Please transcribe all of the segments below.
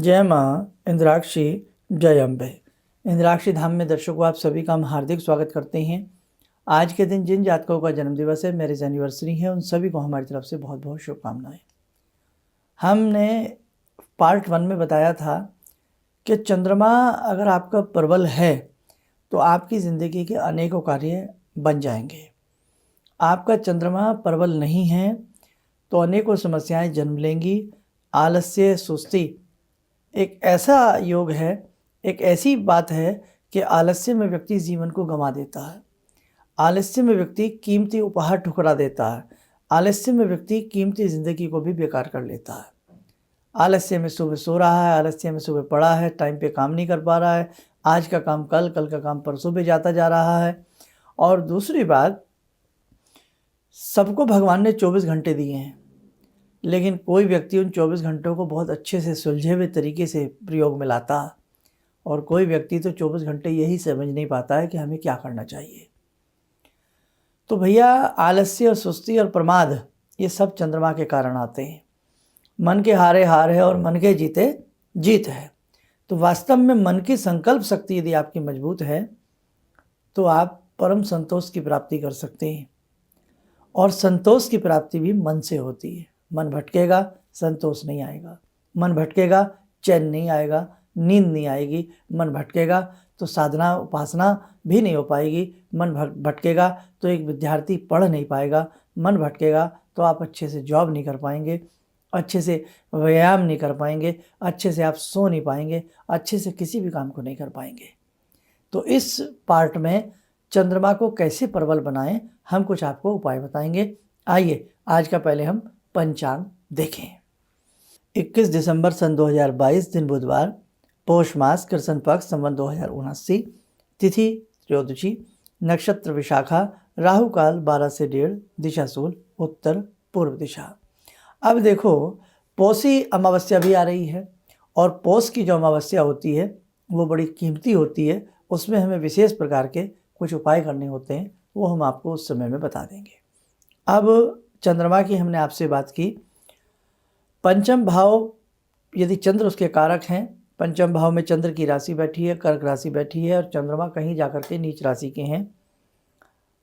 जय माँ इंद्राक्षी, जय अम्बे। इंद्राक्षी धाम में दर्शकों आप सभी का हम हार्दिक स्वागत करते हैं। आज के दिन जिन जातकों का जन्मदिवस है, मैरिज एनिवर्सरी है, उन सभी को हमारी तरफ से बहुत बहुत शुभकामनाएं। हमने पार्ट 1 में बताया था कि चंद्रमा अगर आपका प्रबल है तो आपकी ज़िंदगी के अनेकों कार्य बन जाएंगे। आपका चंद्रमा प्रबल नहीं है तो अनेकों समस्याएं जन्म लेंगी। आलस्य, सुस्ती एक ऐसा योग है, एक ऐसी बात है कि आलस्य में व्यक्ति जीवन को गंवा देता है। आलस्य में व्यक्ति कीमती उपहार ठुकरा देता है। आलस्य में व्यक्ति कीमती ज़िंदगी को भी बेकार कर लेता है। आलस्य में सुबह सो रहा है, आलस्य में सुबह पड़ा है, टाइम पे काम नहीं कर पा रहा है, आज का काम कल, कल का काम परसों पे जाता जा रहा है। और दूसरी बात, सबको भगवान ने 24 घंटे दिए हैं, लेकिन कोई व्यक्ति उन 24 घंटों को बहुत अच्छे से सुलझे हुए तरीके से प्रयोग में लाता, और कोई व्यक्ति तो 24 घंटे यही समझ नहीं पाता है कि हमें क्या करना चाहिए। तो भैया, आलस्य और सुस्ती और प्रमाद ये सब चंद्रमा के कारण आते हैं। मन के हारे हार है और मन के जीते जीत है। तो वास्तव में मन की संकल्प शक्ति यदि आपकी मजबूत है तो आप परम संतोष की प्राप्ति कर सकते हैं। और संतोष की प्राप्ति भी मन से होती है। मन भटकेगा, संतोष नहीं आएगा। मन भटकेगा, चैन नहीं आएगा, नींद नहीं आएगी। मन भटकेगा तो साधना उपासना भी नहीं हो पाएगी। मन भटकेगा तो एक विद्यार्थी पढ़ नहीं पाएगा। मन भटकेगा तो आप अच्छे से जॉब नहीं कर पाएंगे, अच्छे से व्यायाम नहीं कर पाएंगे, अच्छे से आप सो नहीं पाएंगे, अच्छे से किसी भी काम को नहीं कर पाएंगे। तो इस पार्ट में चंद्रमा को कैसे प्रबल बनाएं, हम कुछ आपको उपाय बताएंगे। आइए आज का पहले हम पंचांग देखें। 21 दिसंबर सन 2022 दिन बुधवार, पौष मास, कृष्ण पक्ष, संवत 2079, तिथि त्रयोदशी, नक्षत्र विशाखा, राहु काल 12 से 1:30, दिशा शूल उत्तर पूर्व दिशा। अब देखो, पौषी अमावस्या भी आ रही है, और पौष की जो अमावस्या होती है वो बड़ी कीमती होती है। उसमें हमें विशेष प्रकार के कुछ उपाय करने होते हैं, वो हम आपको उस समय में बता देंगे। अब चंद्रमा की हमने आपसे बात की। पंचम भाव यदि चंद्र उसके कारक हैं, पंचम भाव में चंद्र की राशि बैठी है, कर्क राशि बैठी है, और चंद्रमा कहीं जाकर के नीच राशि के हैं,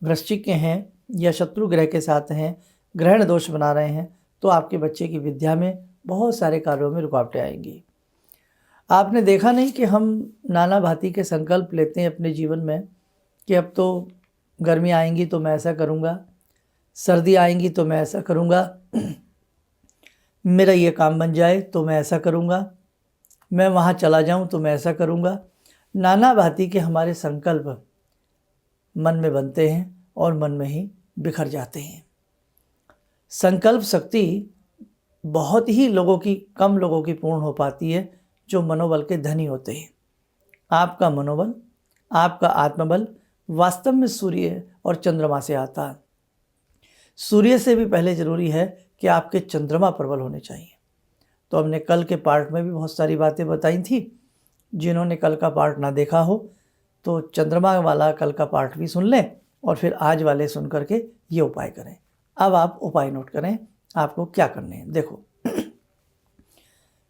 वृश्चिक के हैं, या शत्रु ग्रह के साथ हैं, ग्रहण दोष बना रहे हैं, तो आपके बच्चे की विद्या में बहुत सारे कार्यों में रुकावटें आएंगी। आपने देखा नहीं कि हम नाना भांति के संकल्प लेते हैं अपने जीवन में कि अब तो गर्मी आएंगी तो मैं ऐसा करूँगा, सर्दी आएंगी तो मैं ऐसा करूँगा, मेरा ये काम बन जाए तो मैं ऐसा करूँगा, मैं वहाँ चला जाऊँ तो मैं ऐसा करूँगा। नाना भांति के हमारे संकल्प मन में बनते हैं और मन में ही बिखर जाते हैं। संकल्प शक्ति बहुत ही कम लोगों की पूर्ण हो पाती है जो मनोबल के धनी होते हैं। आपका मनोबल, आपका आत्मबल वास्तव में सूर्य और चंद्रमा से आता है। सूर्य से भी पहले ज़रूरी है कि आपके चंद्रमा प्रबल होने चाहिए। तो हमने कल के पार्ट में भी बहुत सारी बातें बताई थी। जिन्होंने कल का पार्ट ना देखा हो तो चंद्रमा वाला कल का पार्ट भी सुन लें, और फिर आज वाले सुन करके ये उपाय करें। अब आप उपाय नोट करें, आपको क्या करने हैं। देखो,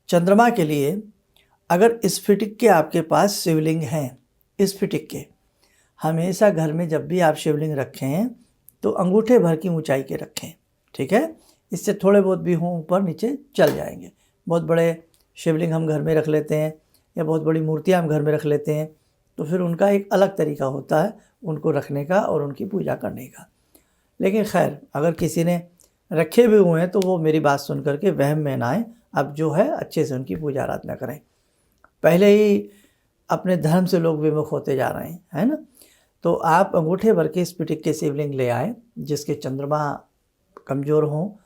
चंद्रमा के लिए अगर स्फटिक के आपके पास शिवलिंग हैं, स्फटिक के, हमेशा घर में जब भी आप शिवलिंग रखें तो अंगूठे भर की ऊंचाई के रखें, ठीक है। इससे थोड़े बहुत भी हों ऊपर नीचे चल जाएंगे। बहुत बड़े शिवलिंग हम घर में रख लेते हैं, या बहुत बड़ी मूर्तियां हम घर में रख लेते हैं, तो फिर उनका एक अलग तरीका होता है उनको रखने का और उनकी पूजा करने का। लेकिन खैर, अगर किसी ने रखे भी हुए हैं तो वो मेरी बात सुन करके वहम में ना आए। अब जो है अच्छे से उनकी पूजा आराधना करें। पहले ही अपने धर्म से लोग विमुख होते जा रहे हैं, है ना। तो आप अंगूठे भर के स्फटिक के शिवलिंग ले आए जिसके चंद्रमा कमज़ोर हो,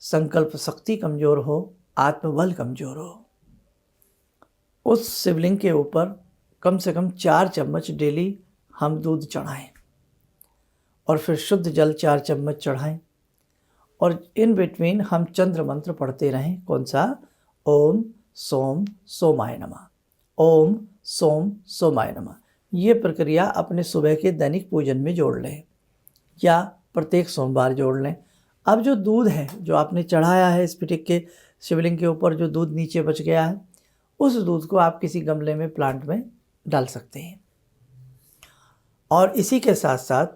संकल्प शक्ति कमज़ोर हो, आत्मबल कमज़ोर हो। उस शिवलिंग के ऊपर कम से कम 4 चम्मच डेली हम दूध चढ़ाएं, और फिर शुद्ध जल 4 चम्मच चढ़ाएं, और इन बिटवीन हम चंद्र मंत्र पढ़ते रहें। कौन सा? ओम सोम सोमाय नमः, ओम सोम सोमाय नमः। ये प्रक्रिया अपने सुबह के दैनिक पूजन में जोड़ लें, या प्रत्येक सोमवार जोड़ लें। अब जो दूध है जो आपने चढ़ाया है स्फटिक के शिवलिंग के ऊपर, जो दूध नीचे बच गया है, उस दूध को आप किसी गमले में प्लांट में डाल सकते हैं। और इसी के साथ साथ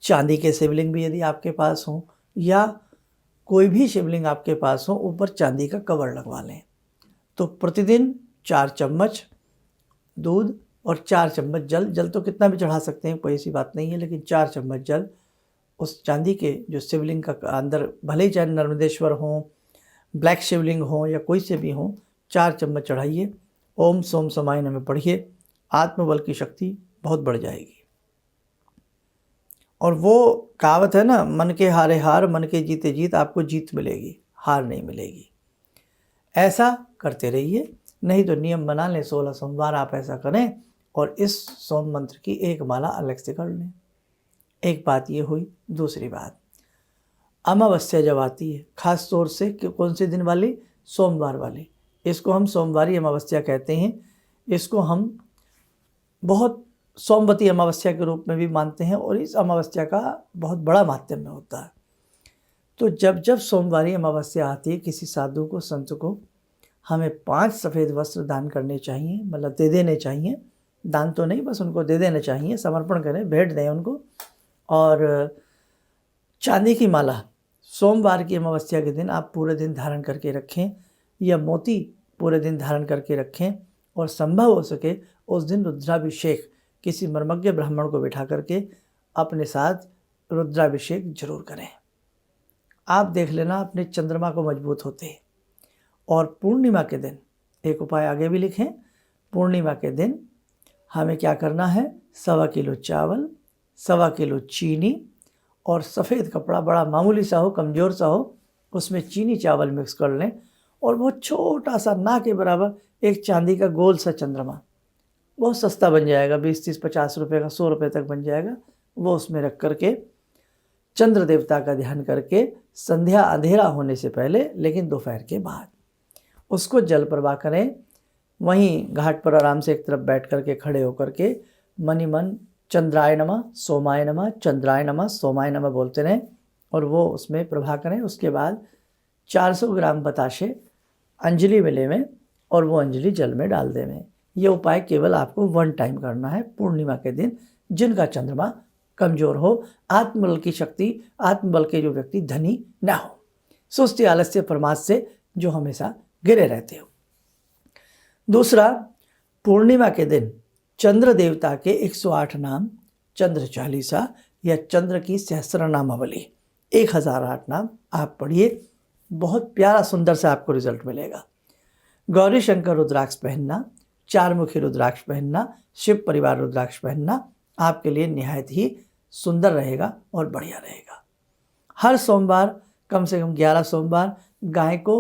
चांदी के शिवलिंग भी यदि आपके पास हो या कोई भी शिवलिंग आपके पास हो, ऊपर चांदी का कवर लगवा लें। तो प्रतिदिन 4 चम्मच दूध और 4 चम्मच जल, जल तो कितना भी चढ़ा सकते हैं, कोई ऐसी बात नहीं है, लेकिन 4 चम्मच जल उस चांदी के जो शिवलिंग का अंदर, भले ही चाहे नर्मदेश्वर हो, ब्लैक शिवलिंग हो या कोई से भी हो, 4 चम्मच चढ़ाइए। ओम सोम समाय नमः पढ़िए, आत्मबल की शक्ति बहुत बढ़ जाएगी। और वो कहावत है ना, मन के हारे हार, मन के जीते जीत, आपको जीत मिलेगी, हार नहीं मिलेगी। ऐसा करते रहिए, नहीं तो नियम बना लें, 16 सोमवार आप ऐसा करें और इस सोम मंत्र की एक माला अलग से कर लें। एक बात ये हुई। दूसरी बात, अमावस्या जब आती है, खास तौर से कौन से दिन वाली? सोमवार वाली। इसको हम सोमवारी अमावस्या कहते हैं। इसको हम बहुत सोमवती अमावस्या के रूप में भी मानते हैं और इस अमावस्या का बहुत बड़ा माध्यम होता है। तो जब जब सोमवारी अमावस्या आती है, किसी साधु को, संत को हमें 5 सफ़ेद वस्त्र दान करने चाहिए, मतलब दे देने चाहिए। दान तो नहीं, बस उनको दे देने चाहिए, समर्पण करें, भेंट दें उनको। और चांदी की माला सोमवार की अमावस्या के दिन आप पूरे दिन धारण करके रखें, या मोती पूरे दिन धारण करके रखें। और संभव हो सके उस दिन रुद्राभिषेक किसी मर्मज्ञ ब्राह्मण को बिठा करके अपने साथ रुद्राभिषेक जरूर करें। आप देख लेना अपने चंद्रमा को मजबूत होते हैं। और पूर्णिमा के दिन एक उपाय आगे भी लिखें। पूर्णिमा के दिन हमें क्या करना है? 1.25 किलो चावल, 1.25 किलो चीनी और सफ़ेद कपड़ा, बड़ा मामूली सा हो, कमज़ोर सा हो, उसमें चीनी चावल मिक्स कर लें। और बहुत छोटा सा, ना के बराबर, एक चांदी का गोल सा चंद्रमा, बहुत सस्ता बन जाएगा, 20, 30, 50 रुपये का, 100 रुपये तक बन जाएगा। वो उसमें रख करके चंद्र देवता का ध्यान करके संध्या अंधेरा होने से पहले, लेकिन दोपहर के बाद, उसको जल प्रवाह करें। वहीं घाट पर आराम से एक तरफ बैठ करके, खड़े होकर के मनि मन चंद्राय नमः, सोमाय नमः, चंद्राय नमः, सोमाय नमः बोलते रहें और वो उसमें प्रवाह करें। उसके बाद 400 ग्राम बताशे अंजलि में लेवें और वो अंजलि जल में डाल देवें। ये उपाय केवल आपको 1 टाइम करना है पूर्णिमा के दिन, जिनका चंद्रमा कमज़ोर हो, आत्मबल की शक्ति, आत्मबल के जो व्यक्ति धनी ना हो, सुस्ती आलस्य प्रमाद से जो हमेशा गिरे रहते हो। दूसरा, पूर्णिमा के दिन चंद्र देवता के 108 नाम, चंद्र चालीसा या चंद्र की सहस्र नामावली 1008 नाम आप पढ़िए। बहुत प्यारा सुंदर सा आपको रिजल्ट मिलेगा। गौरी शंकर रुद्राक्ष पहनना, 4 मुखी रुद्राक्ष पहनना, शिव परिवार रुद्राक्ष पहनना आपके लिए निहायत ही सुंदर रहेगा और बढ़िया रहेगा। हर सोमवार कम से कम 11 सोमवार गाय को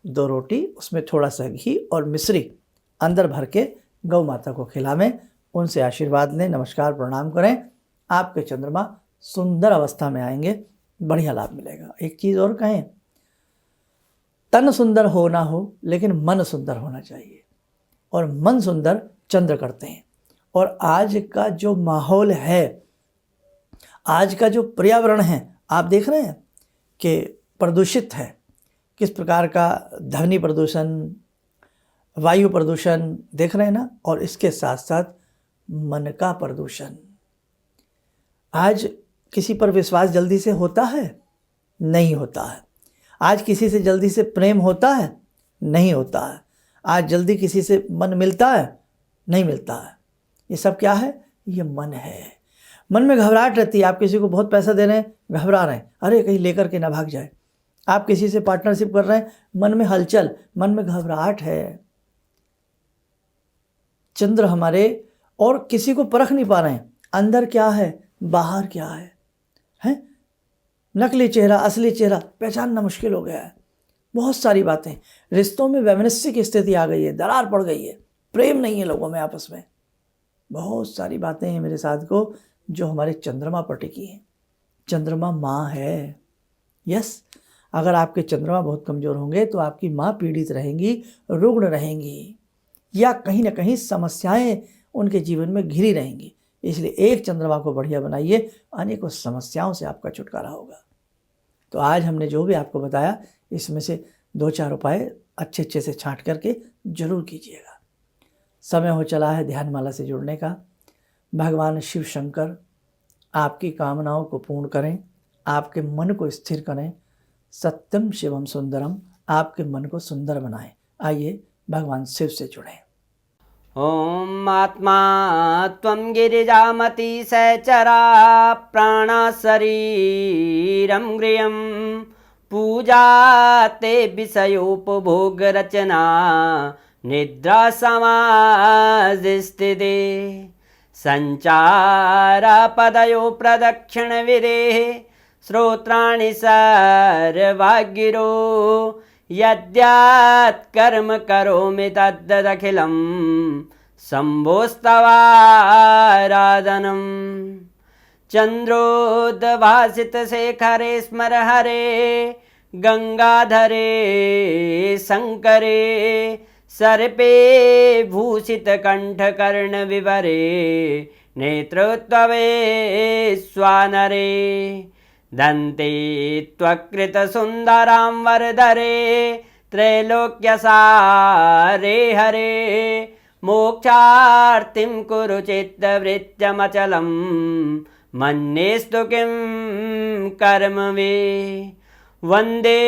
2 रोटी, उसमें थोड़ा सा घी और मिश्री अंदर भर के गौ माता को खिलावें, उनसे आशीर्वाद लें, नमस्कार प्रणाम करें। आपके चंद्रमा सुंदर अवस्था में आएंगे, बढ़िया लाभ मिलेगा। एक चीज़ और कहें, तन सुंदर हो ना हो, लेकिन मन सुंदर होना चाहिए, और मन सुंदर चंद्र करते हैं। और आज का जो माहौल है, आज का जो पर्यावरण है, आप देख रहे हैं कि प्रदूषित है, किस प्रकार का ध्वनि प्रदूषण, वायु प्रदूषण देख रहे हैं ना। और इसके साथ साथ मन का प्रदूषण। आज किसी पर विश्वास जल्दी से होता है? नहीं होता है। आज किसी से जल्दी से प्रेम होता है? नहीं होता है। आज जल्दी किसी से मन मिलता है? नहीं मिलता है। ये सब क्या है? ये मन है। मन में घबराहट रहती है। आप किसी को बहुत पैसा दे रहे हैं, घबरा रहे हैं, अरे कहीं लेकर के ना भाग जाए। आप किसी से पार्टनरशिप कर रहे हैं, मन में हलचल, मन में घबराहट है। चंद्र हमारे, और किसी को परख नहीं पा रहे हैं, अंदर क्या है, बाहर क्या है? नकली चेहरा, असली चेहरा पहचानना मुश्किल हो गया है। बहुत सारी बातें, रिश्तों में वैमनस्यिक स्थिति आ गई है, दरार पड़ गई है, प्रेम नहीं है लोगों में आपस में। बहुत सारी बातें हैं मेरे साथ को, जो हमारे चंद्रमा पर टिकी हैं। चंद्रमा माँ है। यस, अगर आपके चंद्रमा बहुत कमज़ोर होंगे तो आपकी माँ पीड़ित रहेंगी, रुग्ण रहेंगी, या कहीं ना कहीं समस्याएं उनके जीवन में घिरी रहेंगी। इसलिए एक चंद्रमा को बढ़िया बनाइए, अनेकों समस्याओं से आपका छुटकारा होगा। तो आज हमने जो भी आपको बताया, इसमें से 2-4 उपाय अच्छे से छांट करके जरूर कीजिएगा। समय हो चला है ध्यानमाला से जुड़ने का। भगवान शिव शंकर आपकी कामनाओं को पूर्ण करें, आपके मन को स्थिर करें। सत्यम शिवम सुंदरम, आपके मन को सुंदर बनाएं। आइए भगवान शिव से जुड़ें। ॐ आत्मा त्वं गिरिजामति सहचरा प्राणा शरीरं गृहं पूजा ते विषयोपभोगरचना निद्रा समाधिस्थिते सञ्चारपदयो प्रदक्षिणविधेः श्रोत्राणि सर्वागिरो यद्यात् कर्म करोमि तद्दखिलं शम्भोस्तवाराधनम् चन्द्रोद्भासितशेखरे स्मर हरे गंगाधरे शंकरे सर्पे भूषितकण्ठकर्णविवरे नेत्रोत्तवे स्वानरे दन्ते त्वकृतसुन्दरां वरदरे त्रैलोक्यसारे हरे मोक्षार्तिं कुरु चित्तवृत्त्यमचलं मन्येस्तु किं कर्म वे वन्दे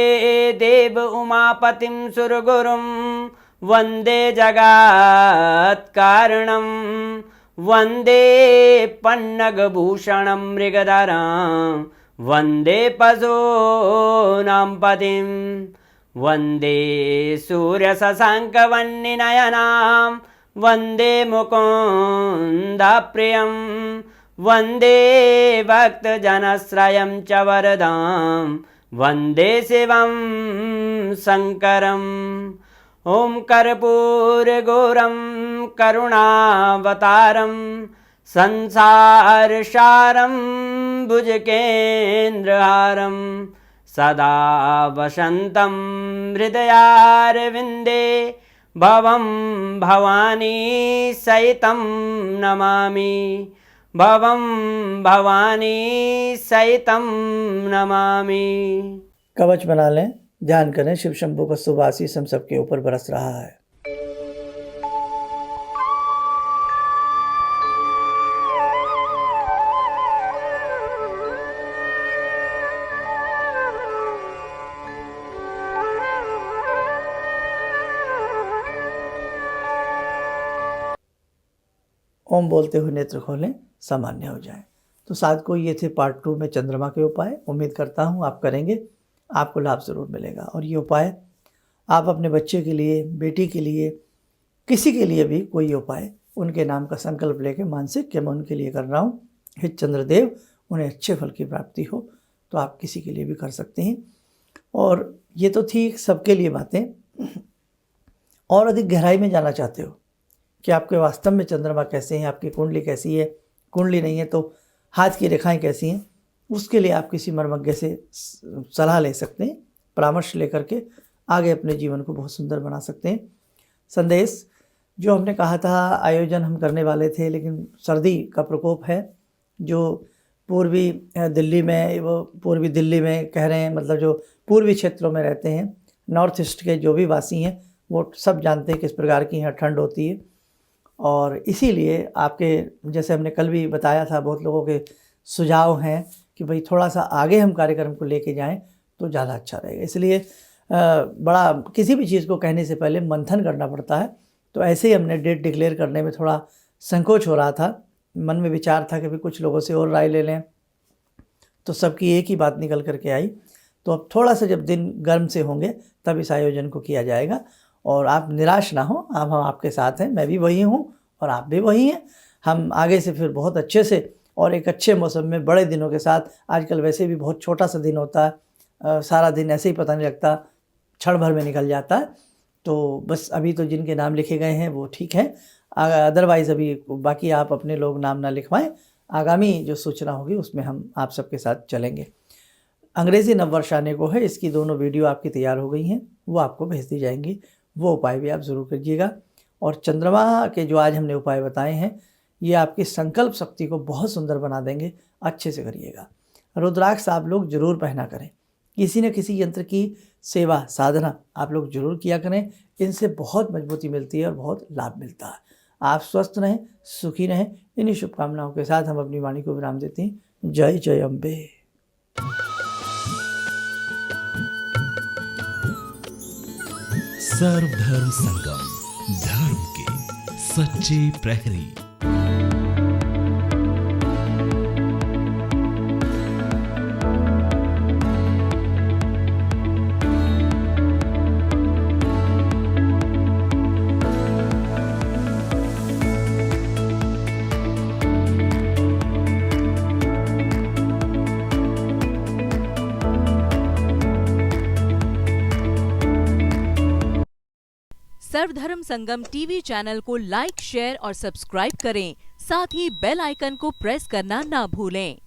देव उमापतिं सुरगुरुं वन्दे जगत्कारणं वन्दे पन्नगभूषणं मृगधरं वन्दे पशूनां पतिं वन्दे सूर्यशशाङ्कवह्निनयनां वन्दे मुकुन्दप्रियं वन्दे भक्तजनश्रयं च वरदां वन्दे शिवं शङ्करम् ॐ कर्पूरगौरं करुणावतारं संसारसारं भुजगेन्द्रहारं सदा वसन्तं हृदयारविन्दे भवं भवानी सहितं नमामि भवं भवानी सहितं नमामि। कवच बना लें, ध्यान करें। शिव शंभू का शुभ आशीष हम सबके ऊपर बरस रहा है। ओम बोलते हुए नेत्र खोलें, सामान्य हो जाए। तो साधकों, ये थे पार्ट 2 में चंद्रमा के उपाय। उम्मीद करता हूँ आप करेंगे, आपको लाभ ज़रूर मिलेगा। और ये उपाय आप अपने बच्चे के लिए, बेटी के लिए, किसी के लिए भी कोई उपाय उनके नाम का संकल्प लेके मानसिक कि मैं उनके लिए कर रहा हूँ, हे चंद्रदेव उन्हें अच्छे फल की प्राप्ति हो, तो आप किसी के लिए भी कर सकते हैं। और ये तो थी सबके लिए बातें। और अधिक गहराई में जाना चाहते हो कि आपके वास्तव में चंद्रमा कैसे हैं, आपकी कुंडली कैसी है, कुंडली नहीं है तो हाथ की रेखाएं कैसी हैं, उसके लिए आप किसी मर्मज्ञ से सलाह ले सकते हैं। परामर्श लेकर के आगे अपने जीवन को बहुत सुंदर बना सकते हैं। संदेश जो हमने कहा था आयोजन हम करने वाले थे, लेकिन सर्दी का प्रकोप है जो पूर्वी दिल्ली में, वो पूर्वी दिल्ली में कह रहे हैं, मतलब जो पूर्वी क्षेत्रों में रहते हैं, नॉर्थ ईस्ट के जो भी वासी हैं वो सब जानते हैं किस प्रकार की यहाँ ठंड होती है। और इसीलिए आपके, जैसे हमने कल भी बताया था, बहुत लोगों के सुझाव हैं कि भाई थोड़ा सा आगे हम कार्यक्रम को लेके जाएं तो ज़्यादा अच्छा रहेगा। इसलिए बड़ा किसी भी चीज़ को कहने से पहले मंथन करना पड़ता है। तो ऐसे ही हमने डेट डिक्लेयर करने में थोड़ा संकोच हो रहा था, मन में विचार था कि भाई कुछ लोगों से और राय ले लें, तो सबकी एक ही बात निकल करके आई। तो अब थोड़ा सा जब दिन गर्म से होंगे तब इस आयोजन को किया जाएगा। और आप निराश ना हो, अब हम आपके साथ हैं, मैं भी वही हूँ और आप भी वही हैं। हम आगे से फिर बहुत अच्छे से और एक अच्छे मौसम में बड़े दिनों के साथ, आजकल वैसे भी बहुत छोटा सा दिन होता है, सारा दिन ऐसे ही पता नहीं लगता, क्षण भर में निकल जाता है। तो बस अभी तो जिनके नाम लिखे गए हैं वो ठीक है, अदरवाइज़ अभी बाकी आप अपने लोग नाम ना लिखवाएं। आगामी जो सूचना होगी उसमें हम आप सबके साथ चलेंगे। अंग्रेज़ी नववर्ष आने को है, इसकी दोनों वीडियो आपकी तैयार हो गई हैं, वो आपको भेज दी जाएंगी। वो उपाय भी आप ज़रूर करिएगा। और चंद्रमा के जो आज हमने उपाय बताए हैं ये आपकी संकल्प शक्ति को बहुत सुंदर बना देंगे, अच्छे से करिएगा। रुद्राक्ष आप लोग जरूर पहना करें, किसी न किसी यंत्र की सेवा साधना आप लोग जरूर किया करें, इनसे बहुत मजबूती मिलती है और बहुत लाभ मिलता है। आप स्वस्थ रहें, सुखी रहें। इन्हीं शुभकामनाओं के साथ हम अपनी वाणी को विराम देते हैं। जय जय अम्बे। सर्वधर्म संगम, धर्म के सच्चे प्रहरी। सर्वधर्म संगम टीवी चैनल को लाइक, शेयर और सब्सक्राइब करें। साथ ही बेल आइकन को प्रेस करना ना भूलें।